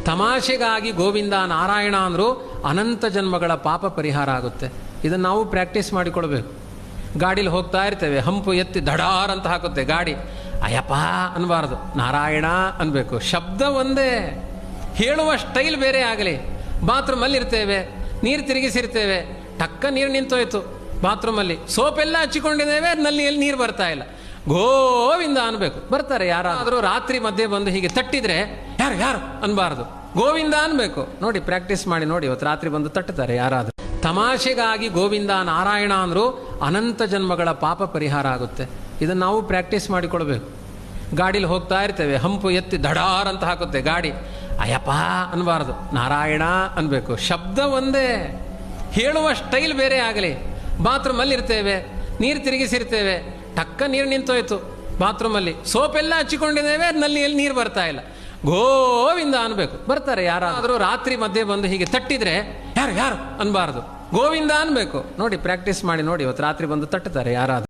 ತಮಾಷೆಗಾಗಿ ಗೋವಿಂದ ನಾರಾಯಣ ಅಂದರೂ ಅನಂತ ಜನ್ಮಗಳ ಪಾಪ ಪರಿಹಾರ ಆಗುತ್ತೆ. ಇದನ್ನು ನಾವು ಪ್ರಾಕ್ಟೀಸ್ ಮಾಡಿಕೊಳ್ಬೇಕು. ಗಾಡೀಲಿ ಹೋಗ್ತಾ ಇರ್ತೇವೆ, ಹಂಪು ಎತ್ತಿ ದಡಾರ್ ಅಂತ ಹಾಕುತ್ತೆ ಗಾಡಿ. ಅಯ್ಯಪ್ಪ ಅನ್ಬಾರ್ದು, ನಾರಾಯಣ ಅನ್ಬೇಕು. ಶಬ್ದ ಒಂದೇ, ಹೇಳುವ ಸ್ಟೈಲ್ ಬೇರೆ ಆಗಲಿ. ಬಾತ್ರೂಮಲ್ಲಿ ಇರ್ತೇವೆ, ನೀರು ತಿರುಗಿಸಿರ್ತೇವೆ, ಟಕ್ಕ ನೀರು ನಿಂತೋಯ್ತು. ಬಾತ್ರೂಮಲ್ಲಿ ಸೋಪೆಲ್ಲ ಹಚ್ಚಿಕೊಂಡಿದ್ದೇವೆ, ನಲ್ಲಿಯಲ್ಲಿ ನೀರು ಬರ್ತಾ ಇಲ್ಲ. ಗೋವಿಂದ ಅನ್ಬೇಕು. ಬರ್ತಾರೆ ಯಾರಾದರೂ ರಾತ್ರಿ ಮಧ್ಯೆ ಬಂದು ಹೀಗೆ ತಟ್ಟಿದ್ರೆ ಯಾರು ಯಾರು ಅನ್ಬಾರ್ದು, ಗೋವಿಂದ ಅನ್ಬೇಕು. ನೋಡಿ, ಪ್ರಾಕ್ಟೀಸ್ ಮಾಡಿ ನೋಡಿ, ಇವತ್ತು ರಾತ್ರಿ ಬಂದು ತಟ್ಟುತ್ತಾರೆ ಯಾರಾದರೂ. ತಮಾಷೆಗಾಗಿ ಗೋವಿಂದ ನಾರಾಯಣ ಅಂದರೂ ಅನಂತ ಜನ್ಮಗಳ ಪಾಪ ಪರಿಹಾರ ಆಗುತ್ತೆ. ಇದನ್ನು ನಾವು ಪ್ರಾಕ್ಟೀಸ್ ಮಾಡಿಕೊಳ್ಬೇಕು. ಗಾಡೀಲಿ ಹೋಗ್ತಾ ಇರ್ತೇವೆ, ಹಂಪು ಎತ್ತಿ ದಡಾರ್ ಅಂತ ಹಾಕುತ್ತೆ ಗಾಡಿ. ಅಯ್ಯಪ್ಪ ಅನ್ಬಾರ್ದು, ನಾರಾಯಣ ಅನ್ಬೇಕು. ಶಬ್ದ ಒಂದೇ, ಹೇಳುವ ಸ್ಟೈಲ್ ಬೇರೆ ಆಗಲಿ. ಬಾತ್ರೂಮಲ್ಲಿ ಇರ್ತೇವೆ, ನೀರು ತಿರುಗಿಸಿರ್ತೇವೆ, ಟಕ್ಕ ನೀರು ನಿಂತೋಯ್ತು. ಬಾತ್ರೂಮಲ್ಲಿ ಸೋಪೆಲ್ಲ ಹಚ್ಚಿಕೊಂಡಿದ್ದೇವೆ, ನಲ್ಲಿಯಲ್ಲಿ ನೀರು ಬರ್ತಾ ಇಲ್ಲ. ಗೋವಿಂದ ಅನ್ಬೇಕು. ಬರ್ತಾರೆ ಯಾರಾದರೂ ರಾತ್ರಿ ಮಧ್ಯೆ ಬಂದು ಹೀಗೆ ತಟ್ಟಿದ್ರೆ ಯಾರು ಯಾರು ಅನ್ಬಾರ್ದು, ಗೋವಿಂದ ಅನ್ಬೇಕು. ನೋಡಿ, ಪ್ರಾಕ್ಟೀಸ್ ಮಾಡಿ ನೋಡಿ, ಇವತ್ತು ರಾತ್ರಿ ಬಂದು ತಟ್ಟುತ್ತಾರೆ ಯಾರಾದರೂ.